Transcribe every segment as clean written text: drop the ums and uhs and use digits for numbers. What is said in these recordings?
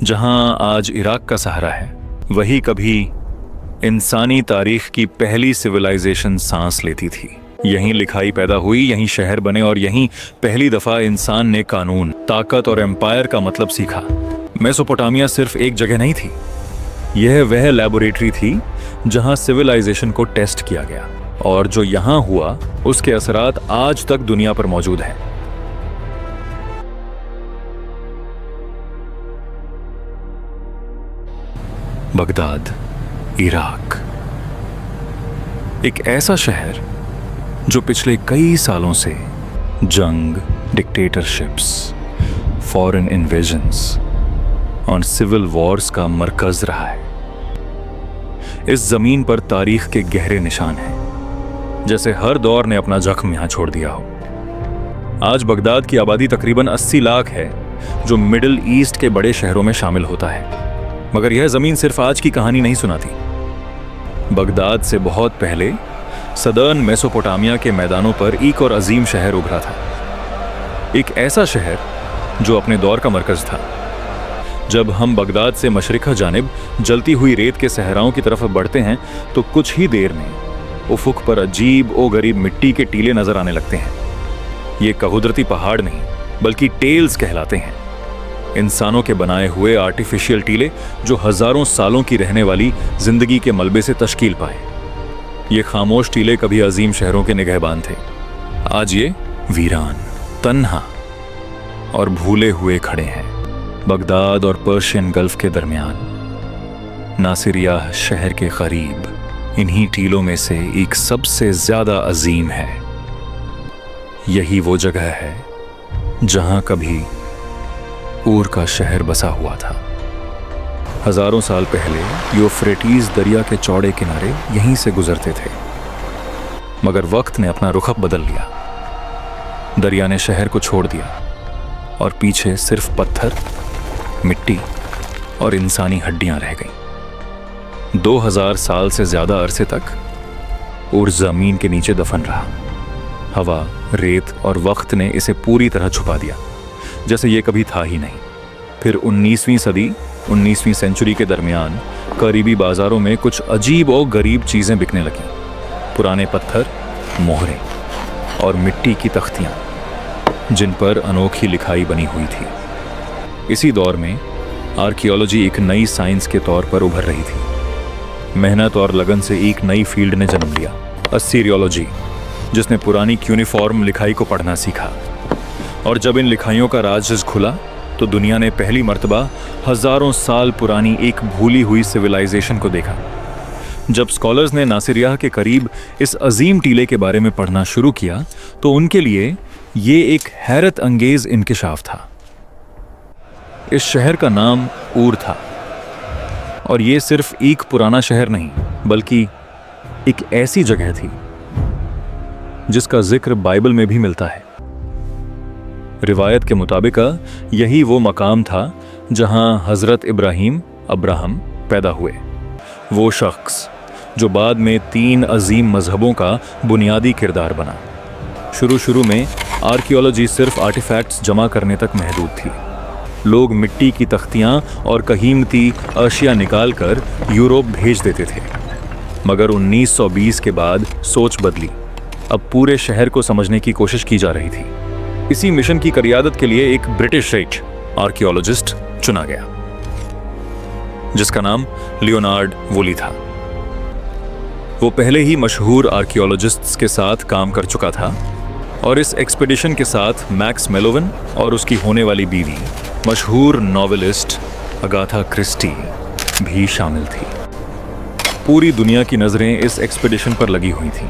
जहां आज इराक का सहारा है, वही कभी इंसानी तारीख की पहली सिविलाइजेशन सांस लेती थी। यहीं लिखाई पैदा हुई, यहीं शहर बने और यहीं पहली दफा इंसान ने कानून, ताकत और एम्पायर का मतलब सीखा। मेसोपोटामिया सिर्फ एक जगह नहीं थी, यह वह लैबोरेटरी थी जहां सिविलाइजेशन को टेस्ट किया गया, और जो यहां हुआ उसके असरात आज तक दुनिया पर मौजूद हैं। बगदाद, इराक, एक ऐसा शहर जो पिछले कई सालों से जंग, डिक्टेटरशिप्स, फॉरेन इन्वेजन्स और सिविल वॉर्स का मरकज रहा है। इस जमीन पर तारीख के गहरे निशान हैं, जैसे हर दौर ने अपना जख्म यहां छोड़ दिया हो। आज बगदाद की आबादी तकरीबन 80 लाख है, जो मिडिल ईस्ट के बड़े शहरों में शामिल होता है। मगर यह जमीन सिर्फ आज की कहानी नहीं सुनाती। बगदाद से बहुत पहले सदर्न मेसोपोटामिया के मैदानों पर एक और अजीम शहर उभरा था, एक ऐसा शहर जो अपने दौर का मरकज था। जब हम बगदाद से मशरिक़ जानिब जलती हुई रेत के सहराओं की तरफ बढ़ते हैं तो कुछ ही देर में उफुक पर अजीब ओ गरीब मिट्टी के टीले नजर आने लगते हैं। ये कुदरती पहाड़ नहीं, बल्कि टेल्स कहलाते हैं, इंसानों के बनाए हुए आर्टिफिशियल टीले जो हजारों सालों की रहने वाली जिंदगी के मलबे से तश्कील पाए। ये खामोश टीले कभी अजीम शहरों के निगहबान थे, आज ये वीरान, तन्हा और भूले हुए खड़े हैं, बगदाद और पर्शियन गल्फ के दरमियान, नासिरिया शहर के करीब। इन्हीं टीलों में से एक सबसे ज्यादा अजीम है। यही वो जगह है जहां कभी ऊर का शहर बसा हुआ था। हजारों साल पहले यूफ्रेटीज दरिया के चौड़े किनारे यहीं से गुजरते थे, मगर वक्त ने अपना रुख बदल लिया। दरिया ने शहर को छोड़ दिया और पीछे सिर्फ पत्थर, मिट्टी और इंसानी हड्डियां रह गईं। 2000 साल से ज्यादा अरसे तक ऊर जमीन के नीचे दफन रहा। हवा, रेत और वक्त ने इसे पूरी तरह छुपा दिया, जैसे ये कभी था ही नहीं। फिर 19वीं सदी, 19वीं सेंचुरी के दरमियान करीबी बाजारों में कुछ अजीब और गरीब चीजें बिकने लगीं। पुराने पत्थर, मोहरें और मिट्टी की तख्तियां, जिन पर अनोखी लिखाई बनी हुई थी। इसी दौर में आर्कियोलॉजी एक नई साइंस के तौर पर उभर रही थी। मेहनत और लगन से एक नई फील्ड ने जन्म लिया, असीरियोलॉजी, जिसने पुरानी क्यूनिफॉर्म लिखाई को पढ़ना सीखा। और जब इन लिखाइयों का राज खुला तो दुनिया ने पहली मर्तबा हजारों साल पुरानी एक भूली हुई सिविलाइजेशन को देखा। जब स्कॉलर्स ने नासिरिया के करीब इस अजीम टीले के बारे में पढ़ना शुरू किया तो उनके लिए ये एक हैरत अंगेज इंकिशाफ था। इस शहर का नाम ऊर था, और ये सिर्फ एक पुराना शहर नहीं, बल्कि एक ऐसी जगह थी जिसका जिक्र बाइबल में भी मिलता है। रिवायत के मुताबिक यही वो मकाम था जहां हजरत इब्राहिम, अब्राहम पैदा हुए, वो शख्स जो बाद में 3 अजीम मजहबों का बुनियादी किरदार बना। शुरू में आर्कियोलॉजी सिर्फ आर्टिफैक्ट्स जमा करने तक महदूद थी। लोग मिट्टी की तख्तियां और कीमती अशिया निकाल कर यूरोप भेज देते थे। मगर 1920 के बाद सोच बदली। अब पूरे शहर को समझने की कोशिश की जा रही थी। इसी मिशन की क़ियादत के लिए एक ब्रिटिश आर्कियोलॉजिस्ट चुना गया, जिसका नाम लियोनार्ड वूली था। वो पहले ही मशहूर आर्कियोलॉजिस्ट्स के साथ काम कर चुका था, और इस एक्सपीडिशन के साथ मैक्स मेलोविन और उसकी होने वाली बीवी, मशहूर नॉवेलिस्ट अगाथा क्रिस्टी, भी शामिल थी। पूरी दुनिया की नजरें इस एक्सपीडिशन पर लगी हुई थीं।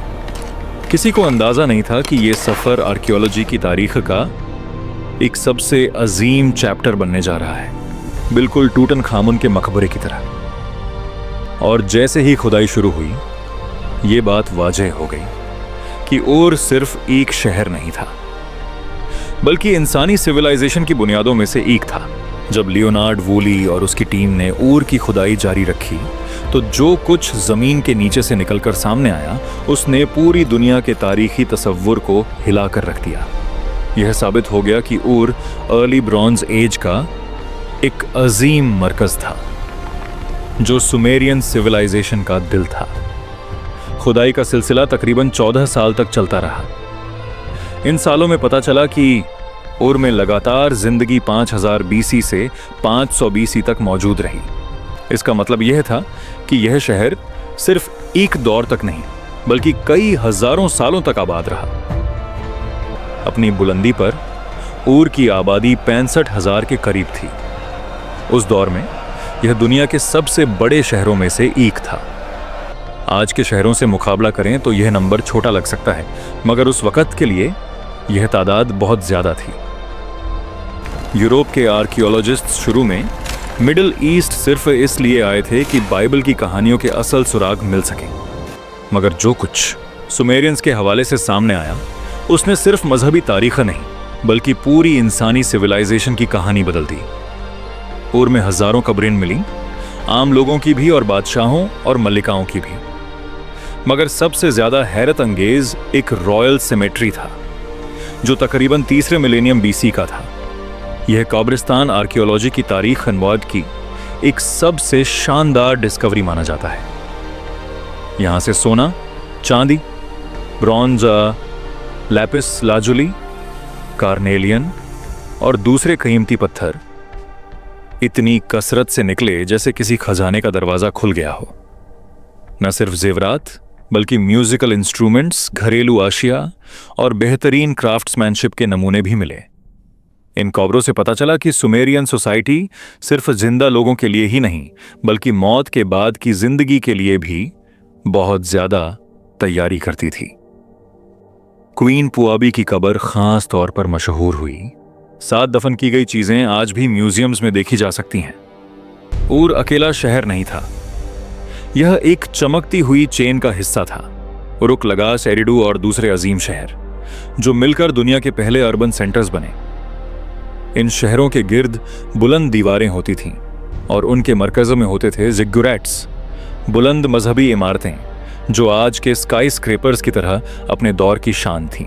किसी को अंदाजा नहीं था कि यह सफर आर्कियोलॉजी की तारीख का एक सबसे अजीम चैप्टर बनने जा रहा है, बिल्कुल टूटनखामुन के मकबरे की तरह। और जैसे ही खुदाई शुरू हुई, ये बात वाज़ेह हो गई कि ऊर सिर्फ एक शहर नहीं था, बल्कि इंसानी सिविलाइजेशन की बुनियादों में से एक था। जब लियोनार्ड वूली और उसकी टीम ने ऊर की खुदाई जारी रखी तो जो कुछ जमीन के नीचे से निकलकर सामने आया, उसने पूरी दुनिया के तारीखी तसव्वुर को हिलाकर रख दिया। यह साबित हो गया कि ऊर अर्ली ब्रॉन्ज एज का एक अजीम मरकज था जो सुमेरियन सिविलाइजेशन का दिल था। खुदाई का सिलसिला तकरीबन 14 साल तक चलता रहा। इन सालों में पता चला कि उर में लगातार जिंदगी 5000 बीसी से 500 बीसी तक मौजूद रही। इसका मतलब यह था कि यह शहर सिर्फ एक दौर तक नहीं बल्कि कई हजारों सालों तक आबाद रहा। अपनी बुलंदी पर उर की आबादी 65,000 के करीब थी। उस दौर में यह दुनिया के सबसे बड़े शहरों में से एक था। आज के शहरों से मुकाबला करें तो यह नंबर छोटा लग सकता है, मगर उस वक्त के लिए यह तादाद बहुत ज्यादा थी। यूरोप के आर्कियोलॉजिस्ट शुरू में मिडिल ईस्ट सिर्फ इसलिए आए थे कि बाइबल की कहानियों के असल सुराग मिल सके, मगर जो कुछ सुमेरियंस के हवाले से सामने आया उसने सिर्फ मजहबी तारीख नहीं बल्कि पूरी इंसानी सिविलाइजेशन की कहानी बदल दी। उर में हजारों कब्रें मिली, आम लोगों की भी और बादशाहों और मल्लिकाओं की भी, मगर सबसे ज्यादा हैरत अंगेज एक रॉयल सिमेट्री था जो तकरीबन 3रे मिलेनियम बीसी का था। यह कब्रिस्तान आर्कियोलॉजी की तारीख अनवाद की एक सबसे शानदार डिस्कवरी माना जाता है। यहां से सोना, चांदी, ब्रॉन्ज, लैपिस लाजुली, कार्नेलियन और दूसरे कीमती पत्थर इतनी कसरत से निकले जैसे किसी खजाने का दरवाजा खुल गया हो। न सिर्फ जेवरात बल्कि म्यूजिकल इंस्ट्रूमेंट्स, घरेलू आशिया और बेहतरीन क्राफ्ट्समैनशिप के नमूने भी मिले। इन कब्रों से पता चला कि सुमेरियन सोसाइटी सिर्फ जिंदा लोगों के लिए ही नहीं बल्कि मौत के बाद की जिंदगी के लिए भी बहुत ज्यादा तैयारी करती थी। क्वीन पुआबी की कब्र खास तौर पर मशहूर हुई। 7 दफन की गई चीजें आज भी म्यूजियम्स में देखी जा सकती हैं। उर अकेला शहर नहीं था, यह एक चमकती हुई चेन का हिस्सा था। उरुक, लगास, एरिडू और दूसरे अजीम शहर जो मिलकर दुनिया के पहले अर्बन सेंटर्स बने। इन शहरों के गिर्द बुलंद दीवारें होती थीं और उनके मरकज़ों में होते थे जिग्गुरैट्स, बुलंद मजहबी इमारतें जो आज के स्काई स्क्रेपर्स की तरह अपने दौर की शान थीं।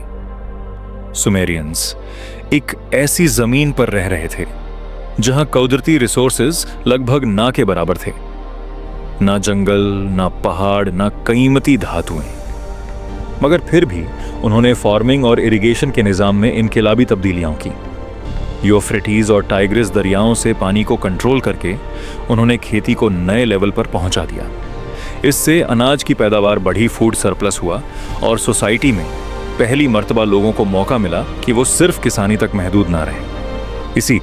सुमेरियंस एक ऐसी जमीन पर रह रहे थे जहां कुदरती रिसोर्सेज लगभग ना के बराबर थे। ना जंगल, ना पहाड़, ना कीमती धातुएं, मगर फिर भी उन्होंने फार्मिंग और इरिगेशन के निजाम में इनकलाबी तब्दीलियां की। यूफ्रेटीज और टाइग्रिस दरियाओं से पानी को कंट्रोल करके उन्होंने खेती को नए लेवल पर पहुंचा दिया। इससे अनाज की पैदावार बढ़ी, फूड सरप्लस हुआ और सोसाइटी में पहली मर्तबा लोगों को मौका मिला कि वो सिर्फ किसानी तक महदूद ना रहे। इसी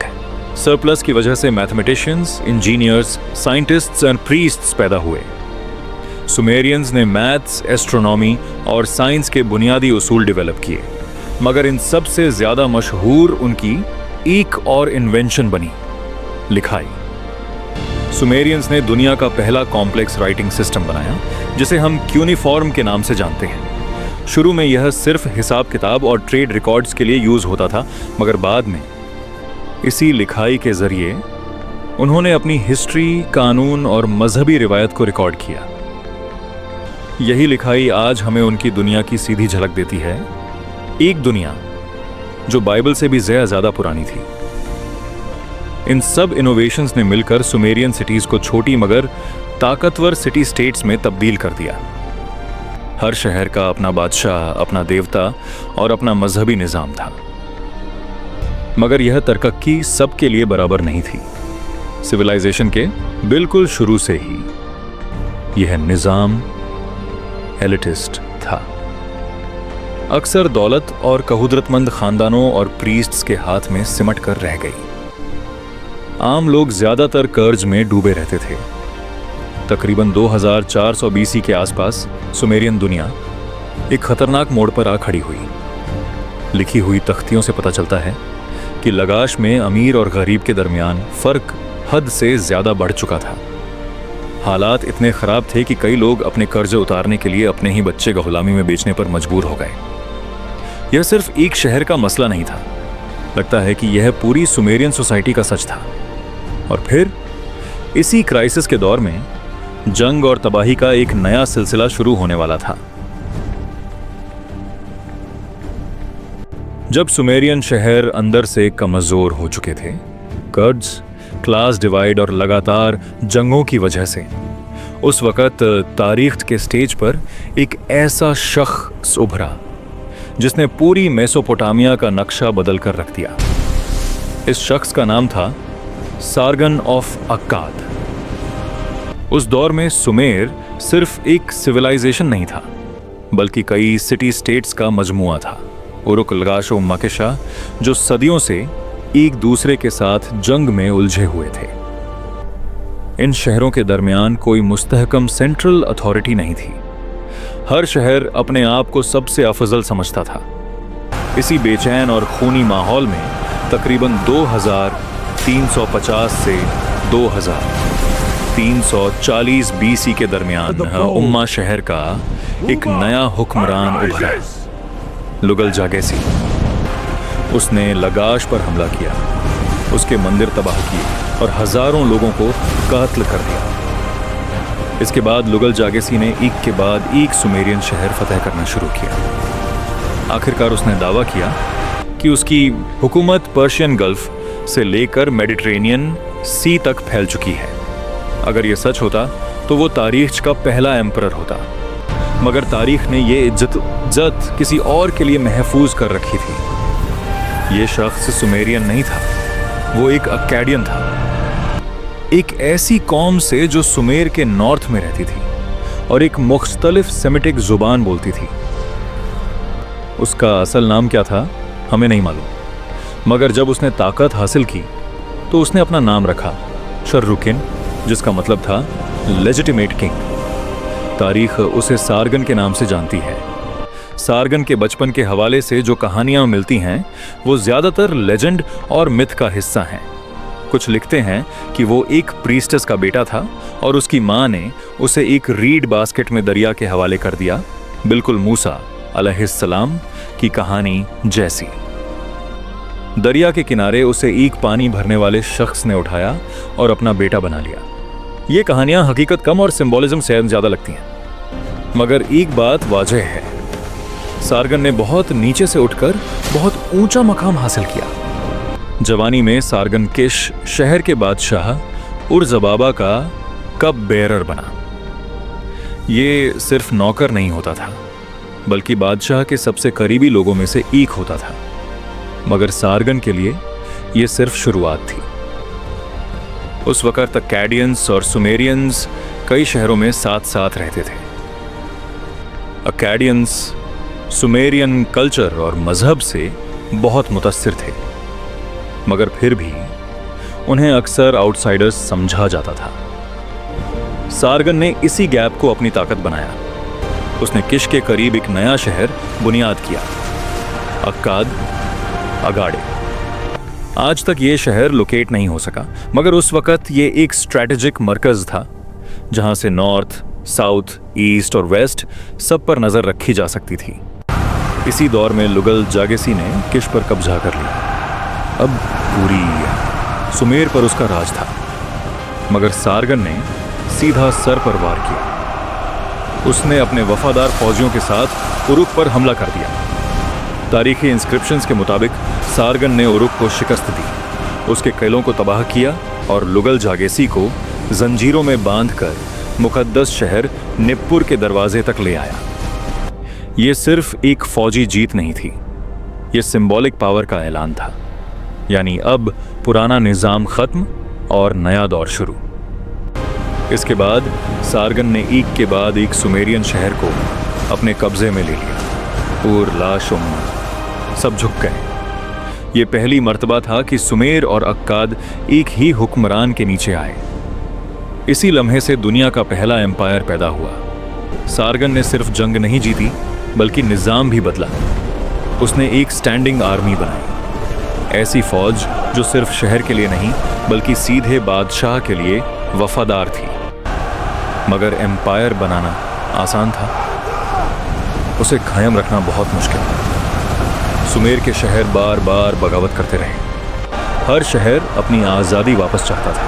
सरप्लस की वजह से mathematicians, engineers, scientists and priests पैदा हुए। सुमेरियंस ने मैथ्स, एस्ट्रोनॉमी और साइंस के बुनियादी उसूल डेवलप किए, मगर इन सबसे ज्यादा मशहूर उनकी एक और इन्वेंशन बनी, लिखाई। सुमेरियंस ने दुनिया का पहला कॉम्प्लेक्स राइटिंग सिस्टम बनाया जिसे हम क्यूनिफॉर्म के नाम से जानते हैं। शुरू में यह सिर्फ हिसाब किताब और ट्रेड रिकॉर्ड्स के लिए यूज होता था, मगर बाद में इसी लिखाई के जरिए उन्होंने अपनी हिस्ट्री, कानून और मजहबी रिवायत को रिकॉर्ड किया। यही लिखाई आज हमें उनकी दुनिया की सीधी झलक देती है, एक दुनिया जो बाइबल से भी ज्यादा पुरानी थी। इन सब इनोवेशंस ने मिलकर सुमेरियन सिटीज को छोटी मगर ताकतवर सिटी स्टेट्स में तब्दील कर दिया। हर शहर का अपना बादशाह, अपना देवता और अपना मजहबी निजाम था, मगर यह तरक्की सबके लिए बराबर नहीं थी। सिविलाइजेशन के बिल्कुल शुरू से ही यह निजाम एलिटिस्ट था। अक्सर दौलत और कहुदरतमंद खानदानों और प्रीस्ट्स के हाथ में सिमट कर रह गई। आम लोग ज्यादातर कर्ज में डूबे रहते थे। तकरीबन 2400 बीसी के आसपास सुमेरियन दुनिया एक खतरनाक मोड़ पर आ खड़ी हुई। लिखी हुई तख्तियों से पता चलता है कि लगाश में अमीर और गरीब के दरमियान फर्क हद से ज्यादा बढ़ चुका था। हालात इतने खराब थे कि कई लोग अपने कर्ज उतारने के लिए अपने ही बच्चे गुलामी में बेचने पर मजबूर हो गए। यह सिर्फ एक शहर का मसला नहीं था, लगता है कि यह पूरी सुमेरियन सोसाइटी का सच था। और फिर इसी क्राइसिस के दौर में जंग और तबाही का एक नया सिलसिला शुरू होने वाला था। जब सुमेरियन शहर अंदर से कमजोर हो चुके थे, कर्ज, क्लास डिवाइड और लगातार जंगों की वजह से उस वक़्त तारीख के स्टेज पर एक ऐसा शख्स उभरा जिसने पूरी मेसोपोटामिया का नक्शा बदल कर रख दिया। इस शख्स का नाम था सार्गन ऑफ अक्काद। उस दौर में सुमेर सिर्फ एक सिविलाइजेशन नहीं था, बल्कि कई सिटी स्टेट्स का मजमुआ था। उरुक, लगाश और मकेशा जो सदियों से एक दूसरे के साथ जंग में उलझे हुए थे। इन शहरों के दरमियान कोई मुस्तहकम सेंट्रल अथॉरिटी नहीं थी। हर शहर अपने आप को सबसे अफजल समझता था। इसी बेचैन और खूनी माहौल में तकरीबन 2350 से 2340 बीसी के दरमियान उम्मा शहर का एक नया हुक्मरान उभरा, लुगल जागेसी। उसने लगाश पर हमला किया, उसके मंदिर तबाह किए और हजारों लोगों को कत्ल कर दिया। इसके बाद लुगल जागेसी ने एक के बाद एक सुमेरियन शहर फतह करना शुरू किया। आखिरकार उसने दावा किया कि उसकी हुकूमत पर्शियन गल्फ से लेकर मेडिटेरेनियन सी तक फैल चुकी है। अगर यह सच होता तो वो तारीख का पहला एम्परर होता, मगर तारीख ने ये इज्जत किसी और के लिए महफूज कर रखी थी। ये शख्स सुमेरियन नहीं था, वो एक अक्काडियन था, एक ऐसी कौम से जो सुमेर के नॉर्थ में रहती थी और एक मुख्तलिफ सेमिटिक जुबान बोलती थी। उसका असल नाम क्या था हमें नहीं मालूम, मगर जब उसने ताकत हासिल की तो उसने अपना नाम रखा शर्रुकिन, जिसका मतलब था लेजिटिमेट किंग। तारीख उसे सार्गन के नाम से जानती है। सार्गन के बचपन के हवाले से जो कहानियां मिलती हैं वो ज्यादातर लेजेंड और मिथ का हिस्सा हैं। कुछ लिखते हैं कि वो एक प्रीस्टेस का बेटा था और उसकी माँ ने उसे एक रीड बास्केट में दरिया के हवाले कर दिया, बिल्कुल मूसा अलैहिस्सलाम की कहानी जैसी। दरिया के किनारे उसे एक पानी भरने वाले शख्स ने उठाया और अपना बेटा बना लिया। ये कहानियां हकीकत कम और सिंबॉलिज्म से ज्यादा लगती हैं, मगर एक बात वाजह है, सार्गन ने बहुत नीचे से उठकर बहुत ऊंचा मकाम हासिल किया। जवानी में सार्गन किश शहर के बादशाह उर्जबाबा का कप बेरर बना। ये सिर्फ नौकर नहीं होता था, बल्कि बादशाह के सबसे करीबी लोगों में से एक होता था। मगर सार्गन के लिए यह सिर्फ शुरुआत थी। उस वक्त अक्काडियंस और सुमेरियंस कई शहरों में साथ साथ रहते थे। अक्काडियंस सुमेरियन कल्चर और मजहब से बहुत मुतासिर थे, मगर फिर भी उन्हें अक्सर आउटसाइडर्स समझा जाता था। सार्गन ने इसी गैप को अपनी ताकत बनाया। उसने किश के करीब एक नया शहर बुनियाद किया, अक्काद अगाड़े। आज तक ये शहर लोकेट नहीं हो सका, मगर उस वक्त ये एक स्ट्रैटेजिक मरकज था जहां से नॉर्थ, साउथ, ईस्ट और वेस्ट सब पर नजर रखी जा सकती थी। इसी दौर में लुगल जागेसी ने किश पर कब्जा कर लिया। अब पूरी सुमेर पर उसका राज था, मगर सार्गन ने सीधा सर पर वार किया। उसने अपने वफादार फौजियों के साथ उरुक पर हमला कर दिया। तारीखी इंस्क्रिप्शंस के मुताबिक सार्गन ने उरुक को शिकस्त दी, उसके किलों को तबाह किया और लुगल जागेसी को जंजीरों में बांधकर मुकद्दस शहर निप्पुर के दरवाजे तक ले आया। यह सिर्फ एक फौजी जीत नहीं थी, यह सिंबॉलिक पावर का ऐलान था। यानी अब पुराना निजाम खत्म और नया दौर शुरू। इसके बाद सार्गन ने एक के बाद एक सुमेरियन शहर को अपने कब्जे में ले लिया। ऊर, लाश, सब झुक गए। ये पहली मर्तबा था कि सुमेर और अक्काद एक ही हुक्मरान के नीचे आए। इसी लम्हे से दुनिया का पहला एम्पायर पैदा हुआ। सार्गन ने सिर्फ जंग नहीं जीती, बल्कि निजाम भी बदला। उसने एक स्टैंडिंग आर्मी बनाई, ऐसी फौज जो सिर्फ शहर के लिए नहीं बल्कि सीधे बादशाह के लिए वफादार थी। मगर एम्पायर बनाना आसान था, उसे कायम रखना बहुत मुश्किल था। सुमेर के शहर बार बार बगावत करते रहे। हर शहर अपनी आज़ादी वापस चाहता था,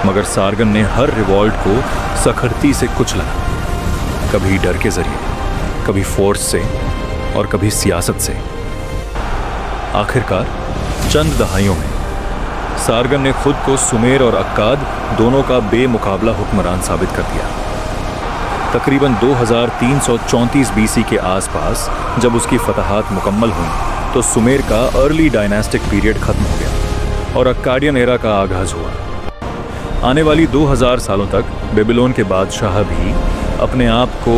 मगर सार्गन ने हर रिवॉल्ट को सख्ती से कुचला, कभी डर के जरिए, कभी फोर्स से और कभी सियासत से। आखिरकार चंद दहाइयों में सारगन ने खुद को सुमेर और अक्काद दोनों का बेमुकाबला हुक्मरान साबित कर दिया। तकरीबन 2334 बीसी के आसपास जब उसकी फतहात मुकम्मल हुई तो सुमेर का अर्ली डायनास्टिक पीरियड खत्म हो गया और अक्काडियन एरा का आगाज हुआ। आने वाली 2000 सालों तक बेबीलोन के बादशाह भी अपने आप को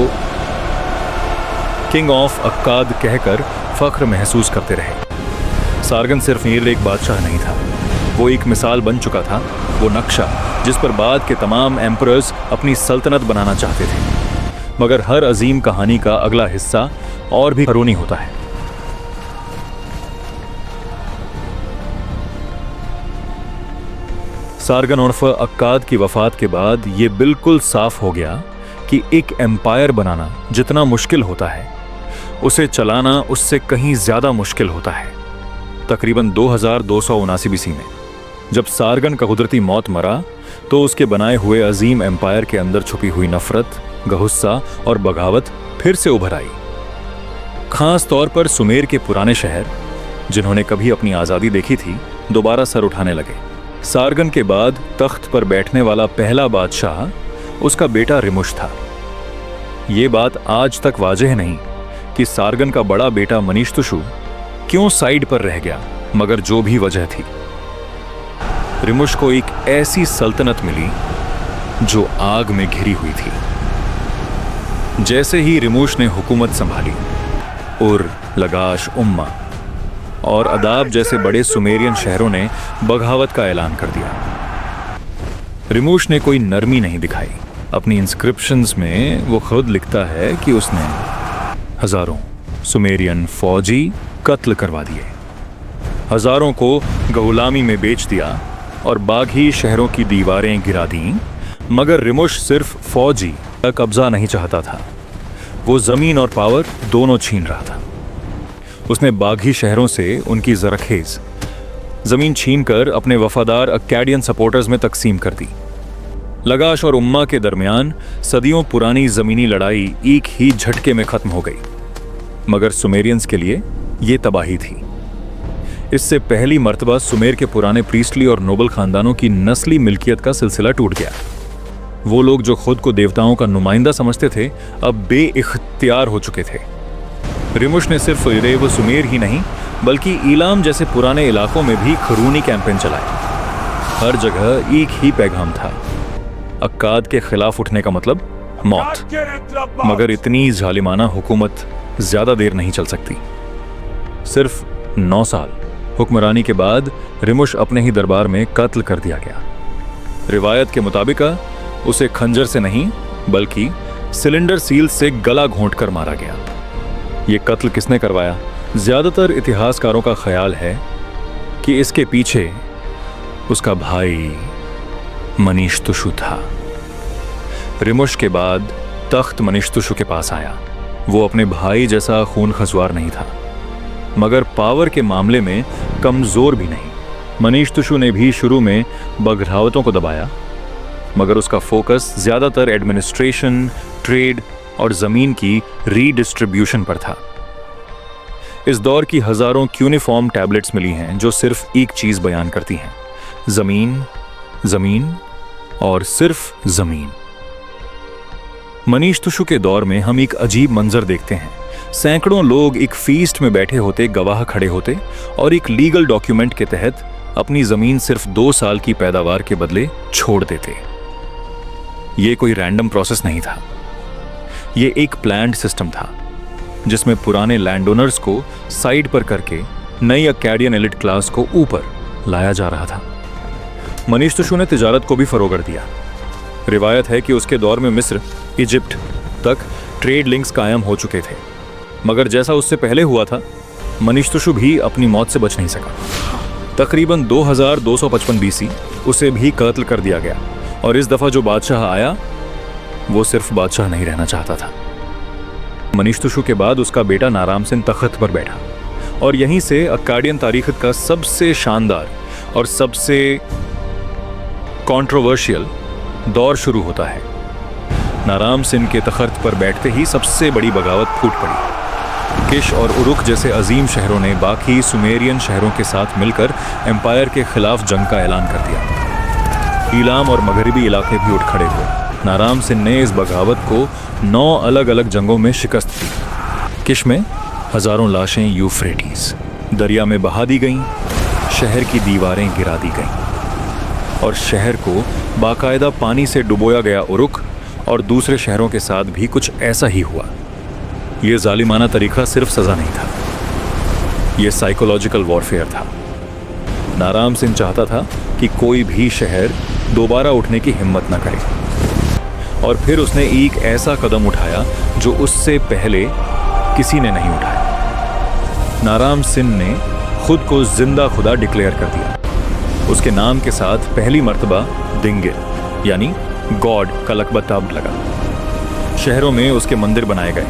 किंग ऑफ अक्काद कहकर फख्र महसूस करते रहे। सारगन सिर्फ एक बादशाह नहीं था, वो एक मिसाल बन चुका था, वो नक्शा जिस पर बाद के तमाम एम्परर्स अपनी सल्तनत बनाना चाहते थे। मगर हर अजीम कहानी का अगला हिस्सा और भी फरोनी होता है। सारगन उर्फ अक्काद की वफात के बाद ये बिल्कुल साफ हो गया कि एक एम्पायर बनाना जितना मुश्किल होता है, उसे चलाना उससे कहीं ज्यादा मुश्किल होता है। तकरीबन 2279 बीसी में जब सारगन का कुदरती मौत मरा तो उसके बनाए हुए अजीम एम्पायर के अंदर छुपी हुई नफरत, गुस्सा और बगावत फिर से उभर आई। खास तौर पर सुमेर के पुराने शहर जिन्होंने कभी अपनी आजादी देखी थी, दोबारा सर उठाने लगे। सारगन के बाद तख्त पर बैठने वाला पहला बादशाह उसका बेटा रिमुश था। ये बात आज तक वाज़ेह नहीं कि सारगन का बड़ा बेटा मनीष्तुशु क्यों साइड पर रह गया, मगर जो भी वजह थी, रिमुश को एक ऐसी सल्तनत मिली जो आग में घिरी हुई थी। जैसे ही रिमुश ने हुकूमत संभाली, उर, लगाश, उम्मा और अदाब जैसे बड़े सुमेरियन शहरों ने बगावत का ऐलान कर दिया। रिमुश ने कोई नरमी नहीं दिखाई। अपनी इंस्क्रिप्शंस में वो खुद लिखता है कि उसने हजारों सुमेरियन फौजी कत्ल करवा दिए, हजारों को गुलामी में बेच दिया और बागी शहरों की दीवारें गिरा दी। मगर रिमुश सिर्फ फौजी का कब्जा नहीं चाहता था, वो जमीन और पावर दोनों छीन रहा था। उसने बागी शहरों से उनकी जरखेज जमीन छीनकर अपने वफादार अक्काडियन सपोर्टर्स में तकसीम कर दी। लगाश और उम्मा के दरमियान सदियों पुरानी जमीनी लड़ाई एक ही झटके में खत्म हो गई। मगर सुमेरियंस के लिए यह तबाही थी। इससे पहली मर्तबा सुमेर के पुराने प्रीस्टली और नोबल खानदानों की नस्ली मिल्कियत का सिलसिला टूट गया। वो लोग जो खुद को देवताओं का नुमाइंदा समझते थे, अब बेइख्तियार हो चुके थे। रिमुश ने सिर्फ रेव सुमेर ही नहीं बल्कि ईलाम जैसे पुराने इलाकों में भी खरूनी कैंपेन चलाए। हर जगह एक ही पैगाम था, अक्काद के खिलाफ उठने का मतलब मौत। मगर इतनी जालिमाना हुकूमत ज्यादा देर नहीं चल सकती। सिर्फ 9 साल हुक्मरानी के बाद रिमुश अपने ही दरबार में कत्ल कर दिया गया। रिवायत के मुताबिक उसे खंजर से नहीं बल्कि सिलेंडर सील से गला घोंटकर मारा गया। ये कत्ल किसने करवाया? ज्यादातर इतिहासकारों का ख्याल है कि इसके पीछे उसका भाई मनीष्तुशु था। रिमुश के बाद तख्त मनीष्तुशु के पास आया। वो अपने भाई जैसा खून खसवार नहीं था, मगर पावर के मामले में कमजोर भी नहीं। मनीष्तुशु ने भी शुरू में बघरावतों को दबाया, मगर उसका फोकस ज्यादातर एडमिनिस्ट्रेशन, ट्रेड और जमीन की रीडिस्ट्रीब्यूशन पर था। इस दौर की हजारों क्यूनिफॉर्म टैबलेट्स मिली हैं जो सिर्फ एक चीज बयान करती हैं, जमीन, जमीन और सिर्फ जमीन। मनीष्तुशु के दौर में हम एक अजीब मंजर देखते हैं। सैकड़ों लोग एक फीस्ट में बैठे होते, गवाह खड़े होते और एक लीगल डॉक्यूमेंट के तहत अपनी जमीन सिर्फ 2 साल की पैदावार के बदले छोड़ देते। यह कोई रैंडम प्रोसेस नहीं था, यह एक प्लान्ड सिस्टम था जिसमें पुराने लैंड ओनर्स को साइड पर करके नई अक्काडियन एलिट क्लास को ऊपर लाया जा रहा था। मनीष्तुशु ने तिजारत को भी फरोगर दिया। रिवायत है कि उसके दौर में मिस्र, इजिप्ट तक ट्रेड लिंक्स कायम हो चुके थे, मगर जैसा उससे पहले हुआ था, मनीष्तुशु भी अपनी मौत से बच नहीं सका। तकरीबन 2255 बीसी उसे भी कत्ल कर दिया गया और इस दफा जो बादशाह आया वो सिर्फ बादशाह नहीं रहना चाहता था। मनीष्तुशु के बाद उसका बेटा नाराम सिंह तख्त पर बैठा और यहीं से अक्काडियन तारीख का सबसे शानदार और सबसे कंट्रोवर्शियल दौर शुरू होता है। नाराम सिंह के तख्त पर बैठते ही सबसे बड़ी बगावत फूट पड़ी। किश और उरुक जैसे अजीम शहरों ने बाकी सुमेरियन शहरों के साथ मिलकर एम्पायर के खिलाफ जंग का ऐलान कर दिया। ईलाम और मगरबी इलाके भी उठ खड़े हुए। नाराम सिन ने इस बगावत को 9 अलग अलग जंगों में शिकस्त दी। किश में हजारों लाशें यूफ्रेटिस दरिया में बहा दी गईं, शहर की दीवारें गिरा दी गईं और शहर को बाकायदा पानी से डुबोया गया। उरुक और दूसरे शहरों के साथ भी कुछ ऐसा ही हुआ। यह जालिमाना तरीका सिर्फ सजा नहीं था, यह साइकोलॉजिकल वॉरफेयर था। नाराम सिंह चाहता था कि कोई भी शहर दोबारा उठने की हिम्मत न करे, और फिर उसने एक ऐसा कदम उठाया जो उससे पहले किसी ने नहीं उठाया। नाराम सिंह ने खुद को जिंदा खुदा डिक्लेयर कर दिया। उसके नाम के साथ पहली मर्तबा दिंगिल यानी गॉड का लकबा तब लगा। शहरों में उसके मंदिर बनाए गए,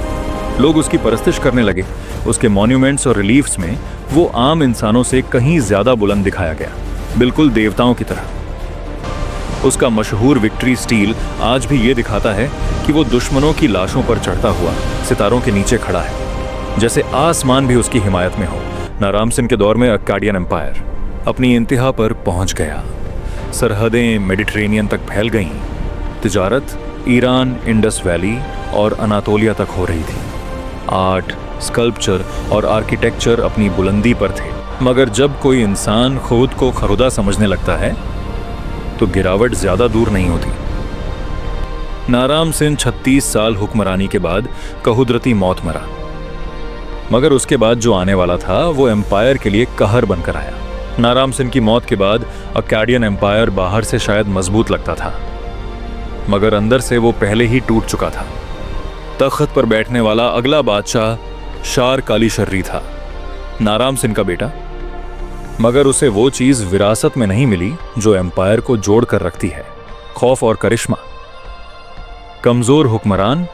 लोग उसकी परस्तिश करने लगे। उसके मॉन्यूमेंट्स और रिलीफ्स में वो आम इंसानों से कहीं ज्यादा बुलंद दिखाया गया, बिल्कुल देवताओं की तरह। उसका मशहूर विक्ट्री स्टील आज भी ये दिखाता है कि वो दुश्मनों की लाशों पर चढ़ता हुआ सितारों के नीचे खड़ा है, जैसे आसमान भी उसकी हिमायत में हो। नाराम सिंह के दौर में अक्काडियन एम्पायर अपनी इंतहा पर पहुंच गया। सरहदें मेडिटेरेनियन तक फैल गईं। तिजारत ईरान, इंडस वैली और अनातोलिया तक हो रही थी। आर्ट, स्कल्पचर और आर्किटेक्चर अपनी बुलंदी पर थे। मगर जब कोई इंसान खुद को खुदा समझने लगता है तो गिरावट ज्यादा दूर नहीं होती। नाराम सिंह 36 साल हुक्मरानी के बाद कहुदरती मौत मरा, मगर उसके बाद जो आने वाला था वो एम्पायर के लिए कहर बनकर आया। नाराम सिंह की मौत के बाद अक्काडियन एम्पायर बाहर से शायद मजबूत लगता था, मगर अंदर से वो पहले ही टूट चुका था। तख्त पर बैठने वाला अगला बादशाह शार काली शर्री था, नाराम सिंह का बेटा, मगर उसे वो चीज विरासत में नहीं मिली जो एम्पायर को जोड़ कर रखती है, खौफ और करिश्मा। कमजोर हुक्मरान,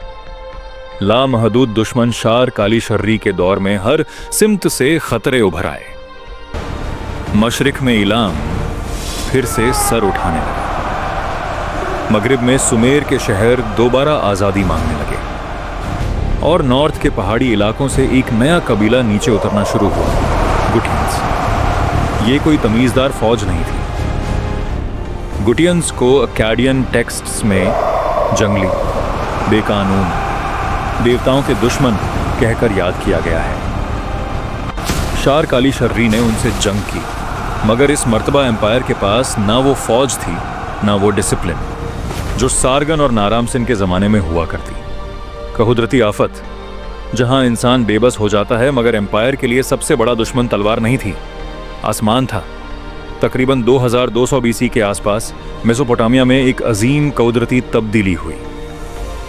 लामहदूद दुश्मन शार काली शर्री के दौर में हर सिमत से खतरे उभर आए। मशरिक में इलाम फिर से सर उठाने लगा। मगरिब में सुमेर के शहर दोबारा आजादी मांगने लगे और नॉर्थ के पहाड़ी इलाकों से एक नया कबीला नीचे उतरना शुरू हुआ, गुटियंस। ये कोई तमीजदार फौज नहीं थी। गुटियंस को अक्काडियन टेक्स्ट्स में जंगली, बेकानून, देवताओं के दुश्मन कहकर याद किया गया है। शार काली शर्री ने उनसे जंग की, मगर इस मर्तबा एम्पायर के पास ना वो फौज थी ना वो डिसिप्लिन जो सारगन और नाराम सिंह के जमाने में हुआ करती। कहुदरती आफत, जहां इंसान बेबस हो जाता है, मगर एम्पायर के लिए सबसे बड़ा दुश्मन तलवार नहीं थी, आसमान था। तकरीबन 2200 बीसी के आसपास मेसोपोटामिया में एक अजीम कुदरती तब्दीली हुई।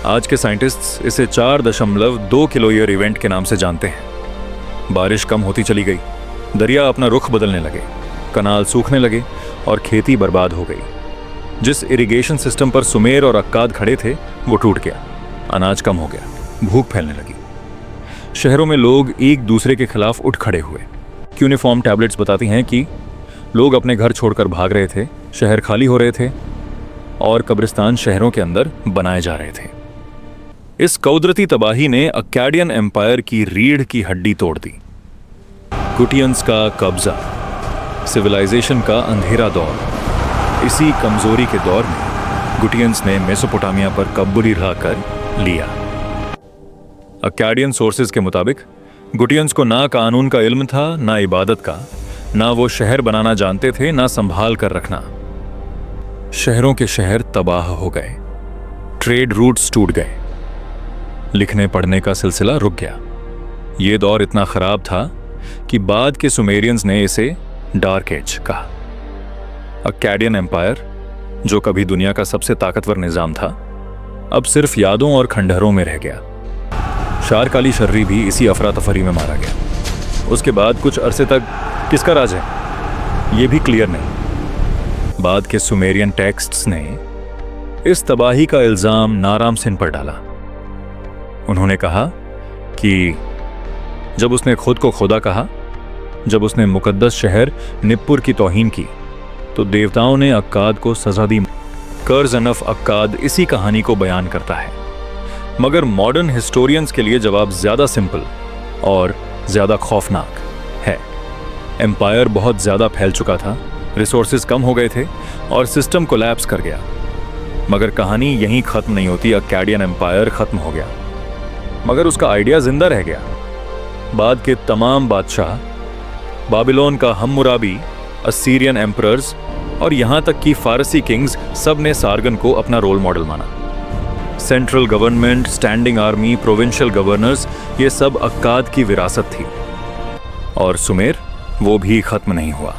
आज के साइंटिस्ट्स इसे 4.2 किलो ईयर इवेंट के नाम से जानते हैं। बारिश कम होती चली गई, दरिया अपना रुख बदलने लगे, कनाल सूखने लगे और खेती बर्बाद हो गई। जिस इरिगेशन सिस्टम पर सुमेर और अक्काद खड़े थे वो टूट गया, अनाज कम हो गया, भूख फैलने लगी। शहरों में लोग एक दूसरे के खिलाफ उठ खड़े हुए। यूनिफॉर्म टैबलेट्स बताती हैं कि लोग अपने घर छोड़कर भाग रहे थे, शहर खाली हो रहे थे और कब्रिस्तान शहरों के अंदर बनाए जा रहे थे। इस कुदरती तबाही ने अक्काडियन एम्पायर की रीढ़ की हड्डी तोड़ दी। गुटियंस का कब्जा, सिविलाइजेशन का अंधेरा दौर। इसी कमजोरी के दौर में गुटियंस ने मेसोपोटामिया पर कब्बुरी लाकर लिया। अक्काडियन सोर्सेज के मुताबिक गुटियंस को ना कानून का इल्म था, ना इबादत का, ना वो शहर बनाना जानते थे, ना संभाल कर रखना। शहरों के शहर तबाह हो गए, ट्रेड रूट्स टूट गए, लिखने पढ़ने का सिलसिला रुक गया। ये दौर इतना खराब था कि बाद के सुमेरियंस ने इसे डार्क एज कहा। अक्काडियन एम्पायर, जो कभी दुनिया का सबसे ताकतवर निजाम था, अब सिर्फ यादों और खंडहरों में रह गया। शार काली शर्री भी इसी अफरा तफरी में मारा गया। उसके बाद कुछ अरसे तक किसका राज है ये भी क्लियर नहीं। बाद के सुमेरियन टेक्स्ट्स ने इस तबाही का इल्जाम नाराम सिन पर डाला। उन्होंने कहा कि जब उसने खुद को खुदा कहा, जब उसने मुकद्दस शहर निप्पुर की तौहीन की, तो देवताओं ने अक्काद को सजा दी। कर्ज़नफ अक्काद इसी कहानी को बयान करता है, मगर मॉडर्न हिस्टोरियंस के लिए जवाब ज्यादा सिंपल और ज़्यादा खौफनाक है। एम्पायर बहुत ज़्यादा फैल चुका था, रिसोर्सेज कम हो गए थे और सिस्टम कोलैप्स कर गया। मगर कहानी यहीं ख़त्म नहीं होती। अक्काडियन एम्पायर ख़त्म हो गया, मगर उसका आइडिया जिंदा रह गया। बाद के तमाम बादशाह, बाबिलोन का हम्मुराबी, असीरियन एम्परर्स और यहाँ तक कि फारसी किंग्स, सब ने सार्गन को अपना रोल मॉडल माना। Central government, standing army, provincial governors, ये सब अक्काद की विरासत थी। और सुमेर, वो भी ख़त्म नहीं हुआ।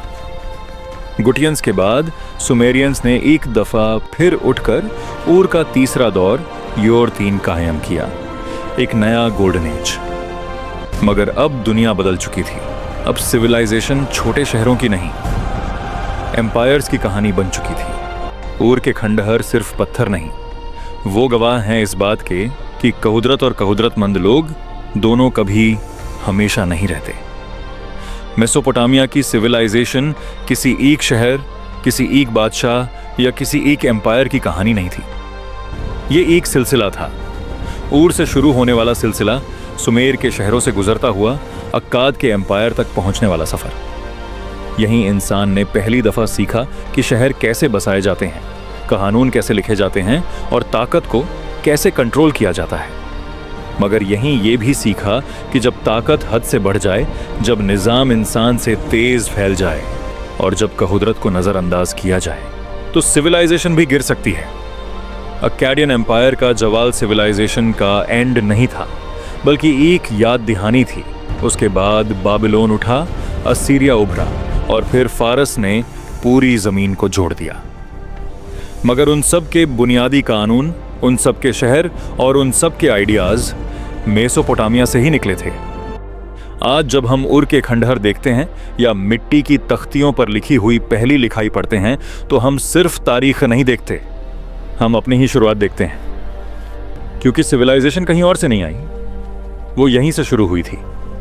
गुटियंस के बाद सुमेरियंस ने एक दफ़ा फिर उठकर ऊर का तीसरा दौर योर 3 कायम किया, एक नया गोल्डन एज। मगर अब दुनिया बदल चुकी थी। अब सिविलाइजेशन छोटे शहरों की नहीं, एम्पायर्स की कहानी बन चुकी थी। ऊर के खंडहर सिर्फ पत्थर नहीं, वो गवाह हैं इस बात के कि कहुदरत और कहुदरतमंद लोग दोनों कभी हमेशा नहीं रहते। मेसोपोटामिया की सिविलाइजेशन किसी एक शहर, किसी एक बादशाह या किसी एक एम्पायर की कहानी नहीं थी। ये एक सिलसिला था। ऊर से शुरू होने वाला सिलसिला, सुमेर के शहरों से गुजरता हुआ अक्काद के एम्पायर तक पहुंचने वाला सफर। यहीं इंसान ने पहली दफा सीखा कि शहर कैसे बसाए जाते हैं, कानून कैसे लिखे जाते हैं और ताकत को कैसे कंट्रोल किया जाता है। मगर यहीं ये भी सीखा कि जब ताकत हद से बढ़ जाए, जब निज़ाम इंसान से तेज फैल जाए और जब कहुदरत को नज़रअंदाज किया जाए, तो सिविलाइजेशन भी गिर सकती है। अक्काडियन एम्पायर का जवाल सिविलाइजेशन का एंड नहीं था, बल्कि एक याद दहानी थी। उसके बाद बाबिलोन उठा, असीरिया उभरा और फिर फारस ने पूरी ज़मीन को जोड़ दिया। मगर उन सब के बुनियादी कानून, उन सब के शहर और उन सब के आइडियाज़ मेसोपोटामिया से ही निकले थे। आज जब हम उर के खंडहर देखते हैं या मिट्टी की तख्तियों पर लिखी हुई पहली लिखाई पढ़ते हैं, तो हम सिर्फ तारीख नहीं देखते, हम अपनी ही शुरुआत देखते हैं। क्योंकि सिविलाइजेशन कहीं और से नहीं आई, वो यहीं से शुरू हुई थी।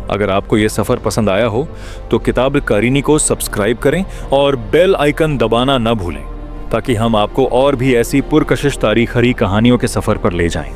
अगर आपको ये सफ़र पसंद आया हो तो किताब कारीनी को सब्सक्राइब करें और बेल आइकन दबाना न भूलें, ताकि हम आपको और भी ऐसी पुरकशिश तारीखी कहानियों के सफ़र पर ले जाएं।